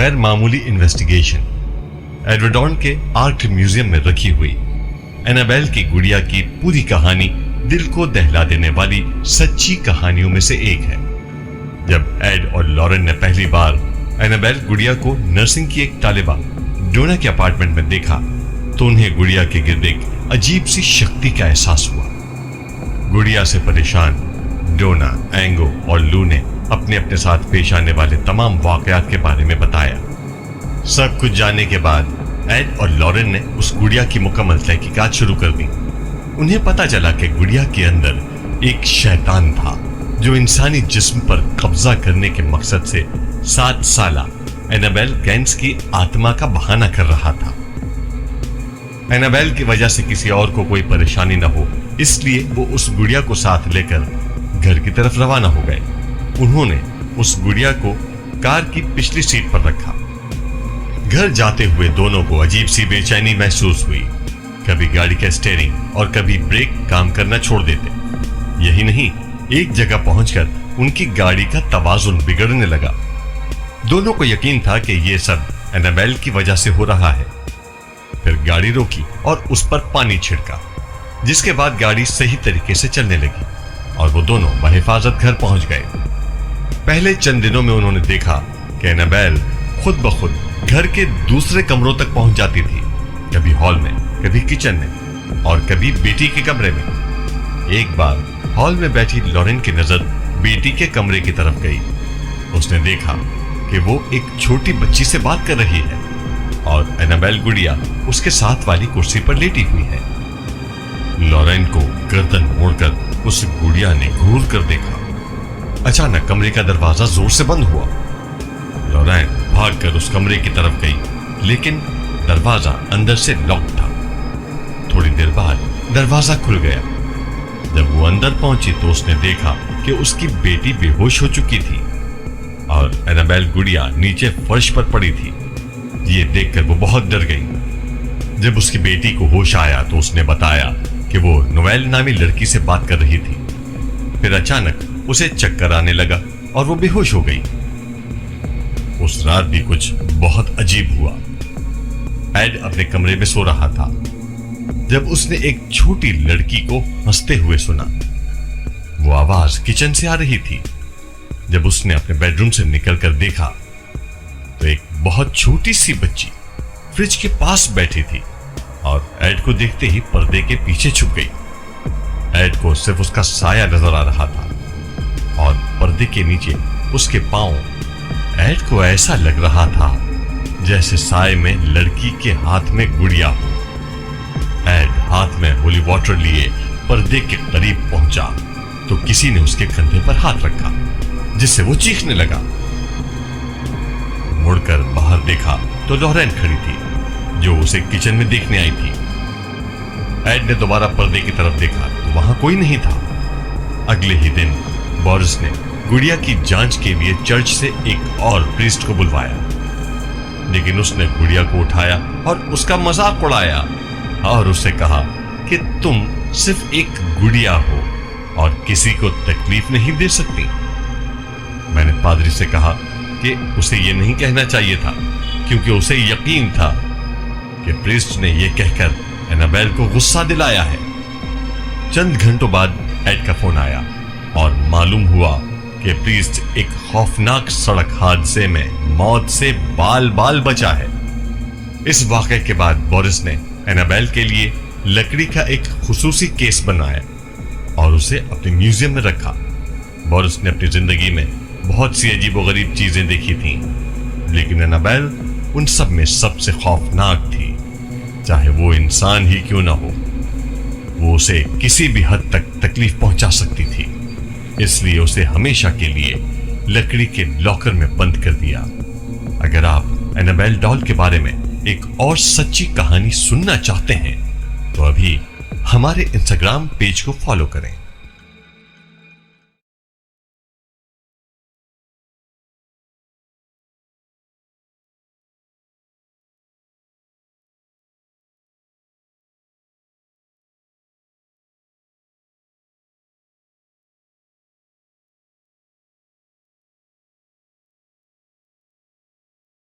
गैर मामूली इन्वेस्टिगेशन। एडवर्डॉन के आर्ट म्यूजियम में रखी हुई एनाबेल की गुड़िया की पूरी कहानी दिल को दहला देने वाली सच्ची कहानियों में से एक है। जब एड और लॉरेन ने पहली बार एनाबेल गुड़िया को नर्सिंग की एक तालिबा डोना के अपार्टमेंट में देखा तो उन्हें गुड़िया के गिर्द एक अजीब सी शक्ति का एहसास हुआ। गुड़िया से परेशान डोना, एंगो और लू ने अपने अपने साथ पेश आने वाले तमाम वाकयात के बारे में बताया। सब कुछ जानने के बाद एड और लॉरेन ने उस गुड़िया की मुकम्मल तहकीकात शुरू कर दी। उन्हें पता चला कि गुड़िया के अंदर एक शैतान था जो इंसानी जिस्म पर कब्जा करने के मकसद से 7 साला एनाबेल गैंस की आत्मा का बहाना कर रहा था। एनाबेल की वजह से किसी और को कोई परेशानी न हो, इसलिए वो उस गुड़िया को साथ लेकर घर की तरफ रवाना हो गए। उन्होंने उस गुड़िया को कार की पिछली सीट पर रखा। घर जाते हुए दोनों को अजीब सी बेचैनी महसूस हुई। कभी गाड़ी का स्टीयरिंग और कभी ब्रेक काम करना छोड़ देते। यही नहीं, एक जगह पहुंचकर उनकी गाड़ी का तवाजुन बिगड़ने लगा। दोनों को यकीन था कि यह सब एनाबेल की वजह से हो रहा है। फिर गाड़ी रोकी और उस पर पानी छिड़का, जिसके बाद गाड़ी सही तरीके से चलने लगी और वो दोनों बहिफाजत घर पहुंच गए। पहले चंद दिनों में उन्होंने देखा कि एनाबेल खुद ब खुद घर के दूसरे कमरों तक पहुंच जाती थी, कभी हॉल में, कभी किचन में और कभी बेटी के कमरे में। एक बार हॉल में बैठी लॉरेन की नजर बेटी के कमरे की तरफ गई। उसने देखा कि वो एक छोटी बच्ची से बात कर रही है और एनाबेल गुड़िया उसके साथ वाली कुर्सी पर लेटी हुई है। लॉरेन को गर्दन मोड़कर उस गुड़िया ने घूर कर देखा। अचानक कमरे का दरवाजा जोर से बंद हुआ। लॉरेन भागकर उस कमरे की तरफ गई, लेकिन दरवाजा अंदर से लॉक था। थोड़ी देर बाद दरवाजा खुल गया। जब वो अंदर पहुंची तो उसने देखा कि उसकी बेटी बेहोश हो चुकी थी और एनाबेल गुड़िया नीचे फर्श पर पड़ी थी। ये देखकर वो बहुत डर गई। जब उसकी बेटी को होश आया तो उसने बताया कि वो नोवेल नामी लड़की से बात कर रही थी। फिर अचानक उसे चक्कर आने लगा और वो बेहोश हो गई। उस रात भी कुछ बहुत अजीब हुआ। एड अपने कमरे में सो रहा था जब उसने एक छोटी लड़की को हंसते हुए सुना। वो आवाज किचन से आ रही थी। जब उसने अपने बेडरूम से निकलकर देखा तो एक बहुत छोटी सी बच्ची फ्रिज के पास बैठी थी और एड को देखते ही पर्दे के पीछे छुप गई। एड को सिर्फ उसका साया नजर आ रहा था और पर्दे के नीचे उसके पांव। एड को ऐसा लग रहा था जैसे साए में लड़की के हाथ में गुड़िया हो। एड हाथ में होली वाटर लिए पर्दे के करीब पहुंचा तो किसी ने उसके कंधे पर हाथ रखा, जिससे वो चीखने लगा। मुड़कर बाहर देखा तो लॉरेन खड़ी थी, जो उसे किचन में देखने आई थी। एड ने दोबारा पर्दे की तरफ देखा तो वहां कोई नहीं था। अगले ही दिन बोरिस ने गुड़िया की जांच के लिए चर्च से एक और प्रीस्ट को बुलवाया, लेकिन उसने गुड़िया को उठाया और उसका मजाक उड़ाया और उससे कहा कि तुम सिर्फ एक गुड़िया हो और किसी को तकलीफ नहीं दे सकती। मैंने पादरी से कहा कि उसे यह नहीं कहना चाहिए था, क्योंकि उसे यकीन था कि प्रीस्ट ने यह कहकर एनाबेल को गुस्सा दिलाया है। चंद घंटों बाद एड का फोन आया और मालूम हुआ कि प्रीस्ट एक खौफनाक सड़क हादसे में मौत से बाल बाल बचा है। इस वाक़े के बाद बोरिस ने एनाबेल के लिए लकड़ी का एक खुसूसी केस बनाया और उसे अपने म्यूजियम में रखा। बोरिस ने अपनी जिंदगी में बहुत सी अजीबोगरीब चीजें देखी थीं, लेकिन एनाबेल उन सब में सबसे खौफनाक थी। चाहे वो इंसान ही क्यों ना हो, वो उसे किसी भी हद तक तकलीफ पहुंचा सकती थी। इसलिए उसे हमेशा के लिए लकड़ी के लॉकर में बंद कर दिया। अगर आप एनाबेल डॉल के बारे में एक और सच्ची कहानी सुनना चाहते हैं तो अभी हमारे इंस्टाग्राम पेज को फॉलो करें।